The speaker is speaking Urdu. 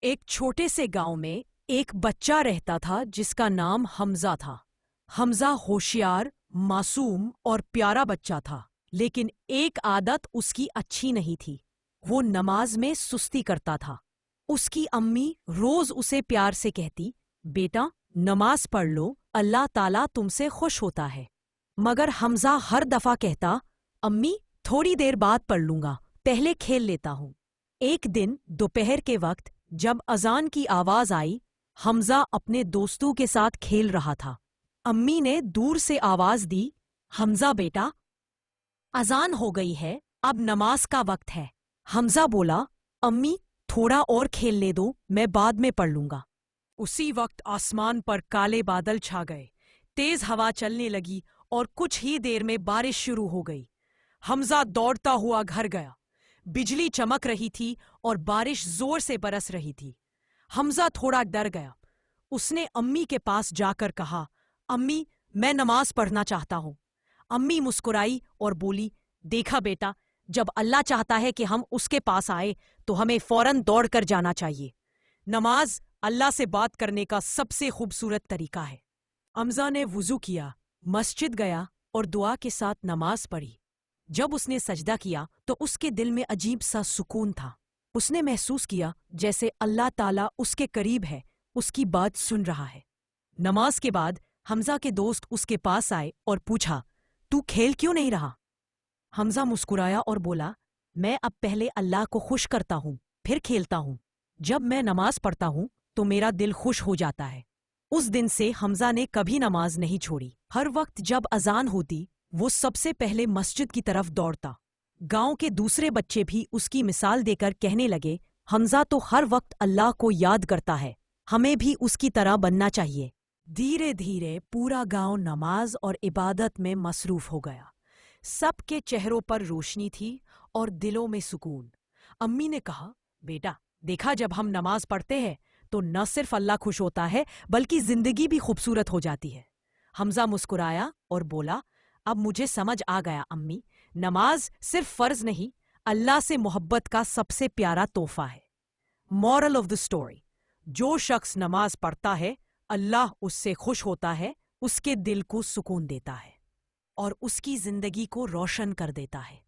ایک چھوٹے سے گاؤں میں ایک بچہ رہتا تھا جس کا نام حمزہ تھا۔ حمزہ ہوشیار، معصوم اور پیارا بچہ تھا، لیکن ایک عادت اس کی اچھی نہیں تھی۔ وہ نماز میں سستی کرتا تھا۔ اس کی امی روز اسے پیار سے کہتی، بیٹا نماز پڑھ لو، اللہ تعالیٰ تم سے خوش ہوتا ہے۔ مگر حمزہ ہر دفعہ کہتا، امی تھوڑی دیر بعد پڑھ لوں گا، پہلے کھیل لیتا ہوں۔ ایک دن دوپہر کے وقت جب اذان کی آواز آئی، حمزہ اپنے دوستوں کے ساتھ کھیل رہا تھا۔ امی نے دور سے آواز دی، حمزہ بیٹا اذان ہو گئی ہے، اب نماز کا وقت ہے۔ حمزہ بولا، امی تھوڑا اور کھیلنے دو، میں بعد میں پڑھ لوں گا۔ اسی وقت آسمان پر کالے بادل چھا گئے، تیز ہوا چلنے لگی اور کچھ ہی دیر میں بارش شروع ہو گئی۔ حمزہ دوڑتا ہوا گھر گیا۔ بجلی چمک رہی تھی اور بارش زور سے برس رہی تھی۔ حمزہ تھوڑا ڈر گیا۔ اس نے امی کے پاس جا کر کہا، امی میں نماز پڑھنا چاہتا ہوں۔ امی مسکرائی اور بولی، دیکھا بیٹا، جب اللہ چاہتا ہے کہ ہم اس کے پاس آئے تو ہمیں فوراً دوڑ کر جانا چاہیے۔ نماز اللہ سے بات کرنے کا سب سے خوبصورت طریقہ ہے۔ حمزہ نے وضو کیا، مسجد گیا اور دعا کے ساتھ نماز پڑھی۔ جب اس نے سجدہ کیا تو اس کے دل میں عجیب سا سکون تھا۔ اس نے محسوس کیا جیسے اللہ تعالیٰ اس کے قریب ہے، اس کی بات سن رہا ہے۔ نماز کے بعد حمزہ کے دوست اس کے پاس آئے اور پوچھا، تو کھیل کیوں نہیں رہا؟ حمزہ مسکرایا اور بولا، میں اب پہلے اللہ کو خوش کرتا ہوں، پھر کھیلتا ہوں۔ جب میں نماز پڑھتا ہوں تو میرا دل خوش ہو جاتا ہے۔ اس دن سے حمزہ نے کبھی نماز نہیں چھوڑی۔ ہر وقت جب اذان ہوتی، وہ سب سے پہلے مسجد کی طرف دوڑتا۔ گاؤں کے دوسرے بچے بھی اس کی مثال دے کر کہنے لگے، حمزہ تو ہر وقت اللہ کو یاد کرتا ہے، ہمیں بھی اس کی طرح بننا چاہیے۔ دھیرے دھیرے پورا گاؤں نماز اور عبادت میں مصروف ہو گیا۔ سب کے چہروں پر روشنی تھی اور دلوں میں سکون۔ امی نے کہا، بیٹا دیکھا، جب ہم نماز پڑھتے ہیں تو نہ صرف اللہ خوش ہوتا ہے بلکہ زندگی بھی خوبصورت ہو جاتی ہے۔ حمزہ مسکرایا اور بولا، اب مجھے سمجھ آ گیا امی، نماز صرف فرض نہیں، اللہ سے محبت کا سب سے پیارا تحفہ ہے۔ مورل آف دا اسٹوری، جو شخص نماز پڑھتا ہے اللہ اس سے خوش ہوتا ہے، اس کے دل کو سکون دیتا ہے اور اس کی زندگی کو روشن کر دیتا ہے۔